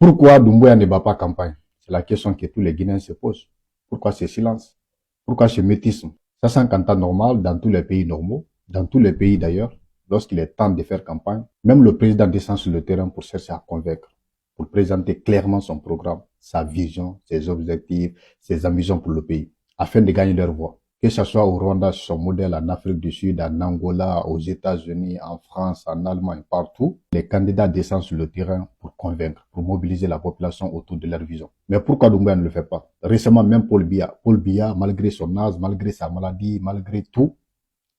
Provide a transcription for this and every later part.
Pourquoi Doumbouya ne bat pas campagne? C'est la question que tous les Guinéens se posent. Pourquoi ce silence? Pourquoi ce mutisme? Ça c'est un temps normal dans tous les pays normaux, dans tous les pays d'ailleurs, lorsqu'il est temps de faire campagne. Même le président descend sur le terrain pour chercher à convaincre, pour présenter clairement son programme, sa vision, ses objectifs, ses ambitions pour le pays, afin de gagner leur voix. Que ce soit au Rwanda, son modèle en Afrique du Sud, en Angola, aux États-Unis, en France, en Allemagne, partout, les candidats descendent sur le terrain pour convaincre, pour mobiliser la population autour de leur vision. Mais pourquoi Doumbouya ne le fait pas? Récemment, même Paul Biya, malgré son âge, malgré sa maladie, malgré tout,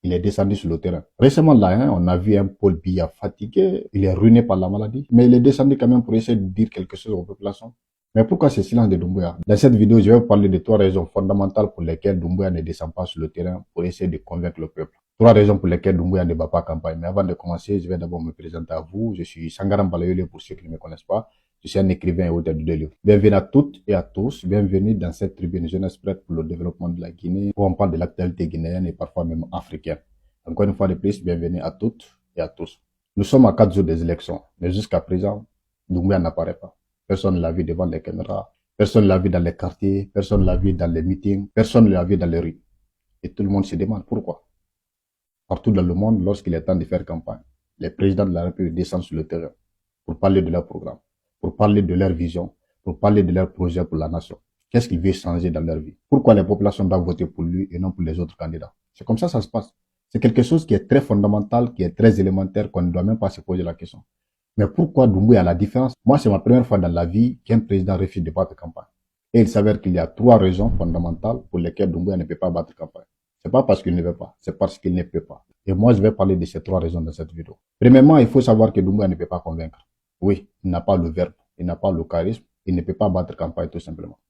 il est descendu sur le terrain. Récemment, là, on a vu un Paul Biya fatigué, il est ruiné par la maladie, mais il est descendu quand même pour essayer de dire quelque chose aux populations. Mais pourquoi ce silence de Doumbouya? Dans cette vidéo, je vais vous parler de 3 raisons fondamentales pour lesquelles Doumbouya ne descend pas sur le terrain pour essayer de convaincre le peuple. 3 raisons pour lesquelles Doumbouya ne bat pas campagne. Mais avant de commencer, je vais d'abord me présenter à vous. Je suis Sangaram Balayole pour ceux qui ne me connaissent pas. Je suis un écrivain et auteur de livres. Bienvenue à toutes et à tous. Bienvenue dans cette tribune jeunesse prête pour le développement de la Guinée, où on parle de l'actualité guinéenne et parfois même africaine. Encore une fois de plus, bienvenue à toutes et à tous. Nous sommes à 4 jours des élections, mais jusqu'à présent, Doumbouya n'apparaît pas. Personne ne l'a vu devant les caméras, personne ne l'a vu dans les quartiers, personne ne l'a vu dans les meetings, personne ne l'a vu dans les rues. Et tout le monde se demande pourquoi. Partout dans le monde, lorsqu'il est temps de faire campagne, les présidents de la République descendent sur le terrain pour parler de leur programme, pour parler de leur vision, pour parler de leur projet pour la nation. Qu'est-ce qu'il veut changer dans leur vie? Pourquoi les populations doivent voter pour lui et non pour les autres candidats? C'est comme ça se passe. C'est quelque chose qui est très fondamental, qui est très élémentaire, qu'on ne doit même pas se poser la question. Mais pourquoi Doumbouya a la différence? Moi, c'est ma première fois dans la vie qu'un président refuse de battre campagne. Et il s'avère qu'il y a 3 raisons fondamentales pour lesquelles Doumbouya ne peut pas battre campagne. C'est pas parce qu'il ne veut pas, c'est parce qu'il ne peut pas. Et moi, je vais parler de ces 3 raisons dans cette vidéo. Premièrement, il faut savoir que Doumbouya ne peut pas convaincre. Oui, il n'a pas le verbe, il n'a pas le charisme, il ne peut pas battre campagne tout simplement.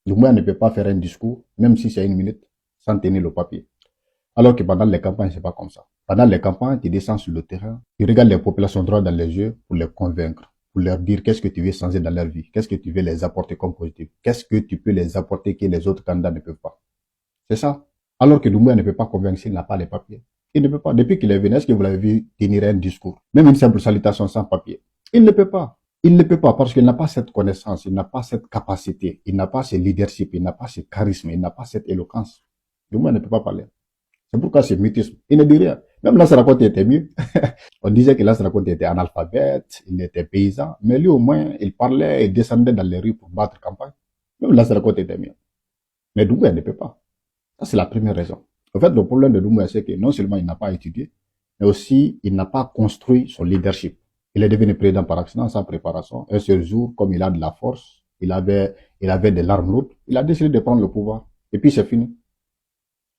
Doumbouya ne peut pas faire un discours, même si c'est 1 minute, sans tenir le papier. Alors que pendant les campagnes, c'est pas comme ça. Pendant les campagnes, tu descends sur le terrain, tu regardes les populations droit dans les yeux pour les convaincre, pour leur dire qu'est-ce que tu veux changer dans leur vie, qu'est-ce que tu veux les apporter comme positif, qu'est-ce que tu peux les apporter que les autres candidats ne peuvent pas. C'est ça. Alors que Doumbouya ne peut pas convaincre s'il n'a pas les papiers. Il ne peut pas. Depuis qu'il est venu, est-ce que vous l'avez vu tenir un discours, même une simple salutation sans papier? Il ne peut pas. Il ne peut pas parce qu'il n'a pas cette connaissance, il n'a pas cette capacité, il n'a pas ce leadership, il n'a pas ce charisme, il n'a pas cette éloquence. Doumbouya ne peut pas parler. C'est pourquoi c'est mutisme. Il ne dit rien. Même Lansana Conté était mieux. On disait que Lansana Conté était analphabète, il était paysan, mais lui au moins, il parlait, il descendait dans les rues pour battre campagne. Même Lansana Conté était mieux. Mais Doumbouya ne peut pas. Ça, c'est la première raison. En fait, le problème de Doumbouya, c'est que non seulement il n'a pas étudié, mais aussi il n'a pas construit son leadership. Il est devenu président par accident, sans préparation. Un seul jour, comme il a de la force, il avait de l'arme lourde, il a décidé de prendre le pouvoir. Et puis c'est fini.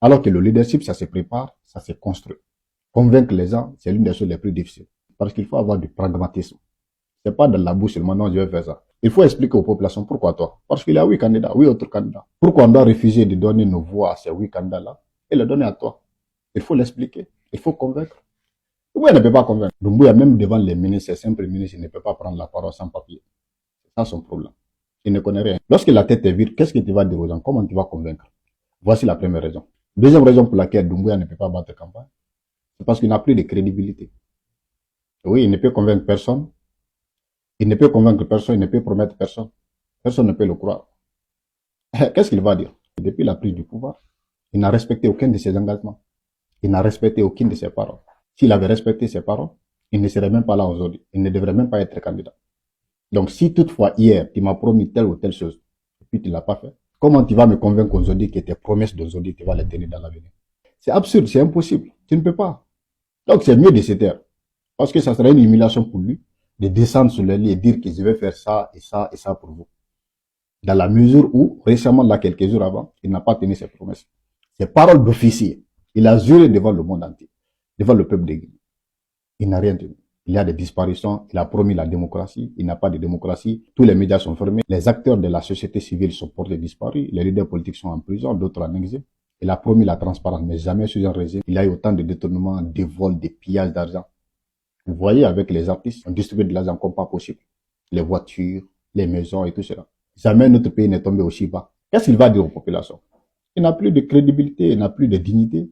Alors que le leadership, ça se prépare, ça se construit. Convaincre les gens, c'est l'une des choses les plus difficiles. Parce qu'il faut avoir du pragmatisme. C'est pas dans la bouche seulement, non, je vais faire ça. Il faut expliquer aux populations pourquoi toi. Parce qu'il y a 8 candidats, 8 autres candidats. Pourquoi on doit refuser de donner nos voix à ces 8 candidats-là et les donner à toi? Il faut l'expliquer. Il faut convaincre. Doumbouya ne peut pas convaincre. Doumbouya, même devant les ministres, les simples ministres, il ne peut pas prendre la parole sans papier. C'est ça son problème. Il ne connaît rien. Lorsque la tête est vide, qu'est-ce que tu vas dire aux gens? Comment tu vas convaincre? Voici la première raison. Deuxième raison pour laquelle Doumbouya ne peut pas battre campagne, c'est parce qu'il n'a plus de crédibilité. Oui, il ne peut convaincre personne. Il ne peut convaincre personne, il ne peut promettre personne. Personne ne peut le croire. Qu'est-ce qu'il va dire? Depuis la prise du pouvoir, il n'a respecté aucun de ses engagements. Il n'a respecté aucune de ses paroles. S'il avait respecté ses paroles, il ne serait même pas là aujourd'hui. Il ne devrait même pas être candidat. Donc si toutefois hier, tu m'as promis telle ou telle chose, et puis tu ne l'as pas fait, comment tu vas me convaincre aujourd'hui que tes promesses d'aujourd'hui, tu vas les tenir dans l'avenir? C'est absurde, c'est impossible. Tu ne peux pas. Donc c'est mieux de se taire. Parce que ça serait une humiliation pour lui de descendre sur le lit et dire que je vais faire ça et ça et ça pour vous. Dans la mesure où, récemment, là, quelques jours avant, il n'a pas tenu ses promesses. Ses paroles d'officier. Il a juré devant le monde entier, devant le peuple de Guinée. Il n'a rien tenu. Il y a des disparitions, il a promis la démocratie, il n'a pas de démocratie, tous les médias sont fermés, les acteurs de la société civile sont portés disparus, les leaders politiques sont en prison, d'autres en exil. Il a promis la transparence, mais jamais sous un régime. Il y a eu autant de détournements, de vols, de pillages d'argent. Vous voyez, avec les artistes, on distribue de l'argent comme pas possible. Les voitures, les maisons et tout cela. Jamais notre pays n'est tombé aussi bas. Qu'est-ce qu'il va dire aux populations? Il n'a plus de crédibilité, il n'a plus de dignité.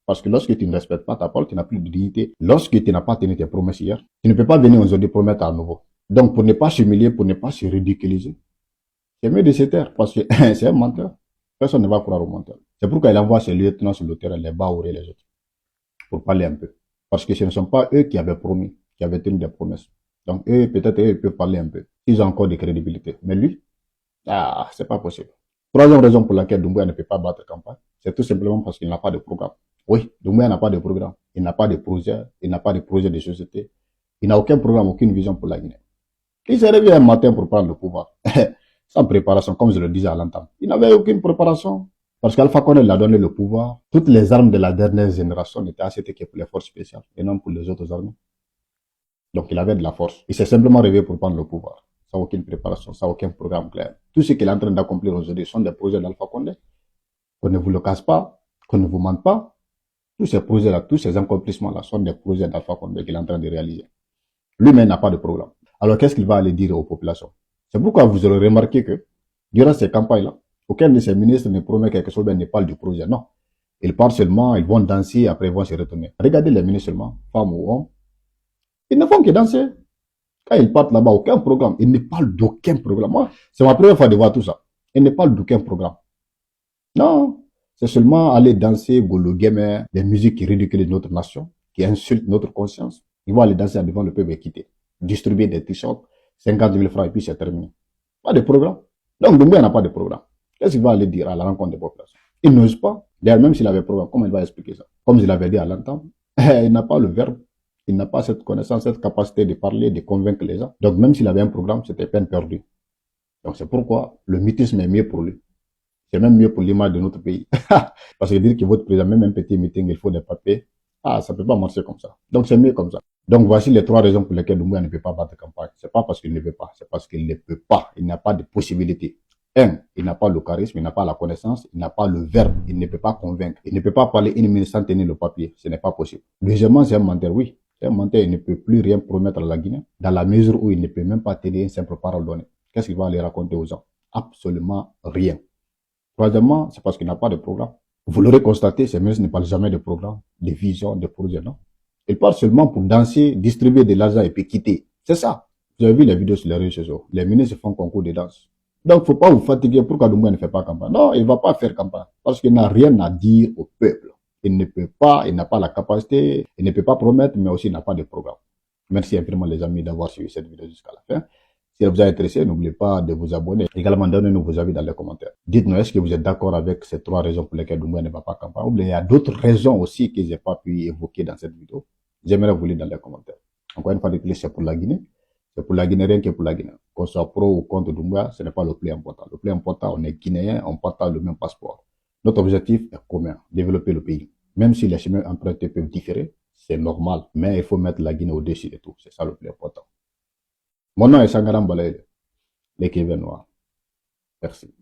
Parce que lorsque tu ne respectes pas ta parole, tu n'as plus de dignité. Lorsque tu n'as pas tenu tes promesses hier, tu ne peux pas venir aujourd'hui promettre à nouveau. Donc, pour ne pas s'humilier, pour ne pas se ridiculiser, c'est mieux de se taire parce que c'est un menteur. Personne ne va croire au menteur. C'est pourquoi il envoie ses lieutenants sur le terrain, les baourés, les autres, pour parler un peu. Parce que ce ne sont pas eux qui avaient promis, qui avaient tenu des promesses. Donc, eux, peut-être, eux, ils peuvent parler un peu. Ils ont encore de crédibilité. Mais lui, c'est pas possible. Troisième raison pour laquelle Doumbouya ne peut pas battre campagne, c'est tout simplement parce qu'il n'a pas de programme. Oui, Doumbouya n'a pas de programme. Il n'a pas de projet. Il n'a pas de projet de société. Il n'a aucun programme, aucune vision pour la Guinée. Il se réveille un matin pour prendre le pouvoir. Sans préparation, comme je le disais à l'entame. Il n'avait aucune préparation. Parce qu'Alpha Condé lui a donné le pouvoir. Toutes les armes de la dernière génération n'étaient achetées pour les forces spéciales et non pour les autres armées. Donc il avait de la force. Il s'est simplement réveillé pour prendre le pouvoir. Sans aucune préparation, sans aucun programme clair. Tout ce qu'il est en train d'accomplir aujourd'hui sont des projets d'Alpha Condé. Qu'on ne vous le casse pas, qu'on ne vous mente pas. Tous ces projets-là, tous ces accomplissements-là sont des projets d'Alpha Condé qu'il est en train de réaliser. Lui-même n'a pas de programme. Alors qu'est-ce qu'il va aller dire aux populations? C'est pourquoi vous aurez remarqué que, durant ces campagnes-là, aucun de ces ministres ne promet quelque chose, ne parle du projet. Non. Ils parlent seulement, ils vont danser, après ils vont se retourner. Regardez les ministres seulement, femmes ou hommes. Ils ne font que danser. Quand ils partent là-bas, aucun programme. Ils ne parlent d'aucun programme. Moi, c'est ma première fois de voir tout ça. Ils ne parlent d'aucun programme. Non. C'est seulement aller danser, golo gamer, des musiques qui ridiculisent notre nation, qui insultent notre conscience. Ils vont aller danser devant le peuple et quitter. Distribuer des t-shirts, 50 000 francs et puis c'est terminé. Pas de programme. Donc, Doumbouya n'a pas de programme. Qu'est-ce qu'il va aller dire à la rencontre des populations? Il n'ose pas. D'ailleurs, même s'il avait un programme, comment il va expliquer ça? Comme je l'avais dit à l'entame, il n'a pas le verbe. Il n'a pas cette connaissance, cette capacité de parler, de convaincre les gens. Donc, même s'il avait un programme, c'était peine perdue. Donc, c'est pourquoi le mutisme est mieux pour lui. C'est même mieux pour l'image de notre pays. Parce que dire que votre président, même un petit meeting, il faut des papiers, ça ne peut pas marcher comme ça. Donc, c'est mieux comme ça. Donc, voici les trois raisons pour lesquelles Doumbouya ne peut pas battre campagne. C'est pas parce qu'il ne veut pas, c'est parce qu'il ne peut pas. Il n'a pas de possibilité. Un, il n'a pas le charisme, il n'a pas la connaissance, il n'a pas le verbe, il ne peut pas convaincre. Il ne peut pas parler une minute sans tenir le papier. Ce n'est pas possible. Deuxièmement, c'est un menteur, oui. C'est un menteur, il ne peut plus rien promettre à la Guinée, dans la mesure où il ne peut même pas tenir une simple parole donnée. Qu'est-ce qu'il va aller raconter aux gens? Absolument rien. Troisièmement, c'est parce qu'il n'a pas de programme. Vous l'aurez constaté, ces ministres ne parlent jamais de programme, de vision, de projet, non. Ils parlent seulement pour danser, distribuer de l'argent et puis quitter. C'est ça. Vous avez vu les vidéos sur les réseaux sociaux. Les ministres font concours de danse. Donc, il ne faut pas vous fatiguer. Pourquoi Doumbouya ne fait pas campagne? Non, il ne va pas faire campagne. Parce qu'il n'a rien à dire au peuple. Il ne peut pas, il n'a pas la capacité, il ne peut pas promettre, mais aussi il n'a pas de programme. Merci infiniment les amis d'avoir suivi cette vidéo jusqu'à la fin. Si elle vous a intéressé, n'oubliez pas de vous abonner. Également, donnez-nous vos avis dans les commentaires. Dites-nous, est-ce que vous êtes d'accord avec ces trois raisons pour lesquelles Doumbouya ne va pas campagne? Ou bien il y a d'autres raisons aussi que je n'ai pas pu évoquer dans cette vidéo. J'aimerais vous lire dans les commentaires. Encore une fois de plus, c'est pour la Guinée. C'est pour la Guinée, rien que pour la Guinée. Qu'on soit pro ou contre Doumbouya, ce n'est pas le plus important. Le plus important, on est Guinéen, on partage le même passeport. Notre objectif est commun, développer le pays. Même si les chemins empruntés peuvent différer, c'est normal. Mais il faut mettre la Guinée au-dessus de tout. C'est ça le plus important. Mon nom est Sangaram Balaye, l'écrivain noir. Merci.